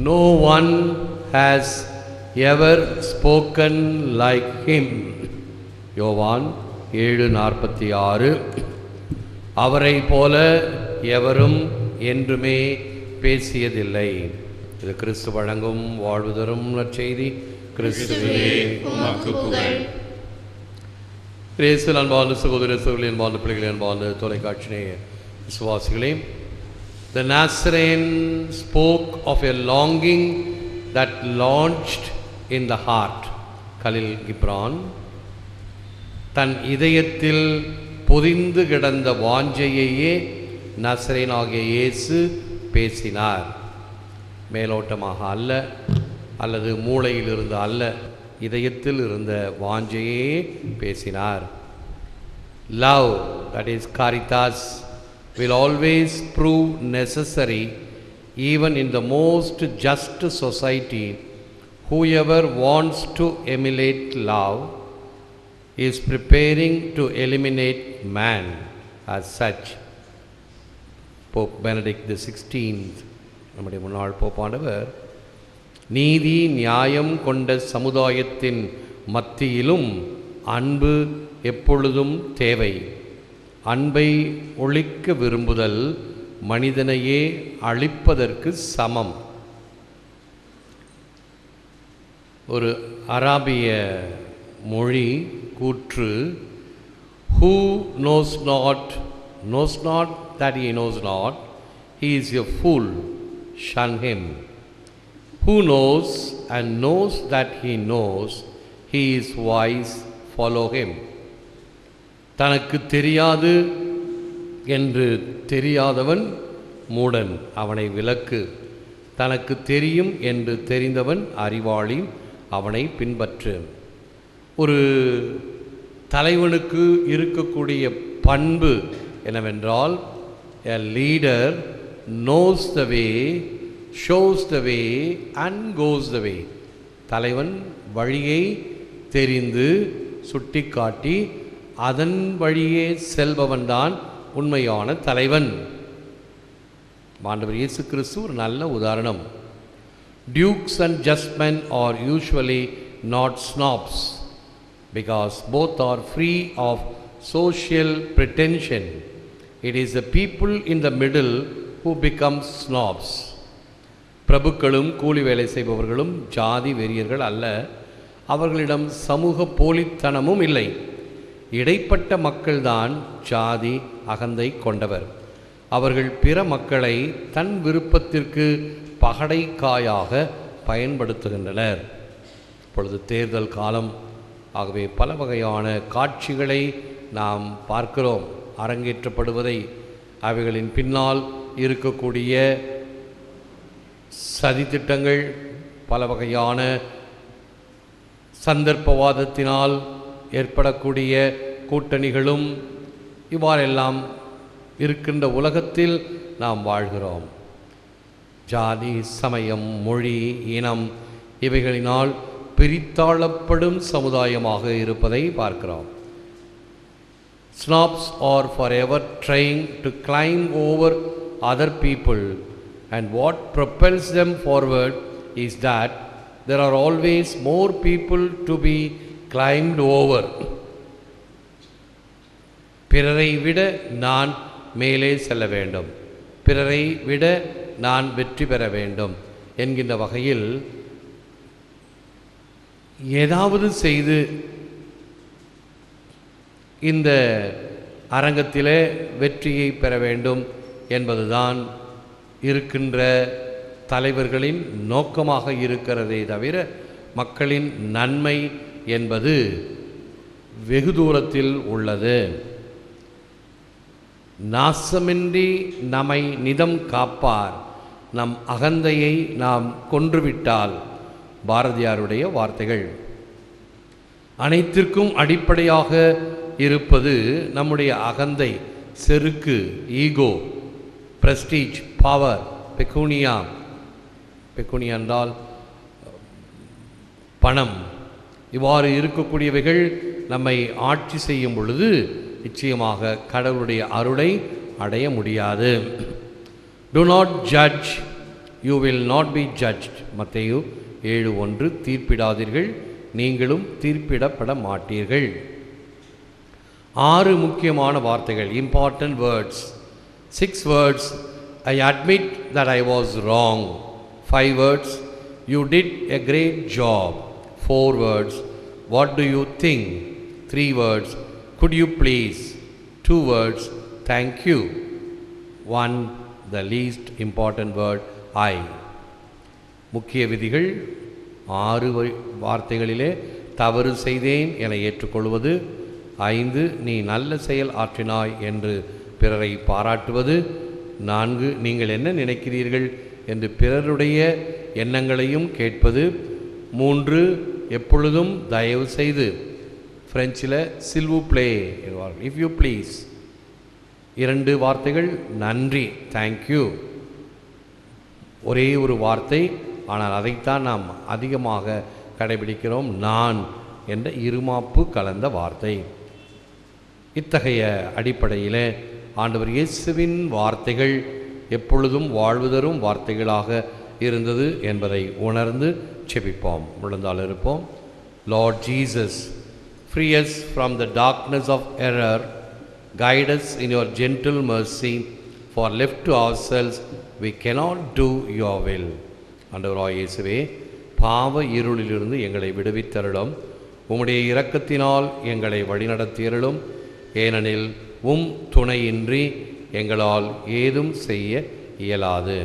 No one has ever spoken like him. யோவான் 7:46. அவரை போல எவரும் என்றுமே பேசியதில்லை. இது கிறிஸ்து வழங்கும் வாழ்வு தரும் நற்செய்தி. கிறிஸ்துவே உமக்கு புகழ். கிறிஸ்து அன்பார்ந்த சகோதர சகோதரி, அன்பார்ந்த பிள்ளைகளே, அன்பார்ந்த தொலைக்காட்சி விசுவாசிகளே, the Nazarene spoke of a longing that launched in the heart. கலில் கிப்ரான் தன் இதயத்தில் பொதிந்து கிடந்த வாஞ்சையையே நசரேனாகிய இயேசு பேசினார். மேலோட்டமாக அல்ல, அல்லது மூளையில் இருந்த அல்ல, இதயத்தில் இருந்த வாஞ்சையே பேசினார். Love, that is caritas, will always prove necessary even in the most just society. Whoever wants to emulate love is preparing to eliminate man as such. Pope Benedict XVI, நம்முடைய முன்னாள் போப்பாண்டவர், நீதி நியாயம் கொண்ட சமுதாயத்தின் மத்தியிலும் அன்பு எப்பொழுதும் தேவை. அன்பை ஒழிக்க விரும்புதல் மனிதனையே அழிப்பதற்கு சமம். ஒரு அராபிய மொழி கூற்று, who knows not that he knows not, he is a fool, shun him. Who knows and knows that he knows, he is wise, follow him. தனக்கு தெரியாது என்று தெரியாதவன் மூடன், அவனை விலக்கு. தனக்கு தெரியும் என்று தெரிந்தவன் அறிவாளி, அவனை பின்பற்று. ஒரு தலைவனுக்கு இருக்கக்கூடிய பண்பு என்னவென்றால், a leader knows the way, shows the way and goes the way. தலைவன் வழியை தெரிந்து சுட்டிக்காட்டி அதன் வழியே செல்பவன்தான் உண்மையான தலைவன். ஆண்டவர் இயேசு கிறிஸ்து ஒரு நல்ல உதாரணம். Dukes and just men are usually not snobs because both are free of social pretension. It is the people in the middle who become snobs. பிரபுக்களும் கூலி வேலை செய்பவர்களும் ஜாதி வெறியர்கள் அல்ல. அவர்களிடம் சமூக போலித்தனமும் இல்லை. இடைப்பட்ட மக்கள்தான் ஜாதி அகந்தை கொண்டவர். அவர்கள் பிற மக்களை தன் விருப்பத்திற்கு பகடைக்காயாக பயன்படுத்துகின்றனர். இப்பொழுது தேர்தல் காலம். ஆகவே பல வகையான காட்சிகளை நாம் பார்க்கிறோம் அரங்கேற்றப்படுவதை. அவைகளின் பின்னால் இருக்கக்கூடிய சதித்திட்டங்கள், பல வகையான சந்தர்ப்பவாதத்தினால் ஏற்படக்கூடிய கூட்டணிகளும், இவ்வாறெல்லாம் இருக்கின்ற உலகத்தில் நாம் வாழ்கிறோம். ஜாதி, சமயம், மொழி, இனம் இவைகளினால் பிரித்தாளப்படும் சமுதாயமாக இருப்பதை பார்க்கிறோம். Snobs are forever trying to climb over other people, and what propels them forward is that there are always more people to be climbed over. பிறரை விட நான் மேலே செல்ல வேண்டும், பிறரை விட நான் வெற்றி பெற வேண்டும் என்கின்ற வகையில் ஏதாவது செய்து இந்த அரங்கத்திலே வெற்றியை பெற வேண்டும் என்பதுதான் இருக்கின்ற தலைவர்களின் நோக்கமாக இருக்கிறதே தவிர, மக்களின் நன்மை என்பது வெகு தூரத்தில் உள்ளது. நாசமின்றி நம்மை நிதம் காப்பார், நம் அகந்தையை நாம் கொன்றுவிட்டால். பாரதியாருடைய வார்த்தைகள். அனைத்திற்கும் அடிப்படையாக இருப்பது நம்முடைய அகந்தை, செருக்கு, ஈகோ, பிரஸ்டீஜ், பவர், பெக்கூனியா. பெக்கூனியா என்றால் பணம். இவ்வாறு இருக்கக்கூடியவைகள் நம்மை ஆட்சி செய்யும் பொழுது நிச்சயமாக கடவுளுடைய அருளை அடைய முடியாது. Do not judge you will not be judged. மத்தேயு 7:1. தீர்ப்பிடாதீர்கள், நீங்களும் தீர்ப்பிடப்பட மாட்டீர்கள். 6 முக்கியமான வார்த்தைகள், important words. 6 words, I admit that I was wrong. 5 words, you did a great job. 4 words, what do you think? 3 words, could you please? 2 words, thank you. 1, the least important word, I. முக்கிய விதிகள் 6 வார்த்தைகளிலே தவறு செய்தேன் என ஏற்றுக்கொள்வது. 5, நீ நல்ல செயல் ஆற்றினாய் என்று பிறரை பாராட்டுவது. 4, நீங்கள் என்ன நினைக்கிறீர்கள் என்று பிறருடைய எண்ணங்களையும் கேட்பது. 3, எப்பொழுதும் தயவு செய்து, பிரெஞ்சில் சில்வு பிளே என்பார்கள், இஃப் யூ ப்ளீஸ். 2 வார்த்தைகள், நன்றி, தேங்க்யூ. ஒரே ஒரு வார்த்தை, ஆனால் அதைத்தான் நாம் அதிகமாக கடைபிடிக்கிறோம், நான் என்ற இருமாப்பு கலந்த வார்த்தை. இத்தகைய அடிப்படையில் ஆண்டவர் இயேசுவின் வார்த்தைகள் எப்பொழுதும் வாழ்வு தரும் வார்த்தைகளாக இருந்தது என்பதை உணர்ந்து செபிப்போம். முழந்தால் இருப்போம். Lord Jesus, free us from the darkness of error, guide us in your gentle mercy, for left to ourselves we cannot do your will. ஆண்டவராகிய இயேசுவே, பாவ இருளிலிருந்து எங்களை விடுவித்தருளும். உம்முடைய இரக்கத்தினால் எங்களை வழிநடத்தியருளும். ஏனெனில் துணையின்றி எங்களால் ஏதும் செய்ய இயலாது.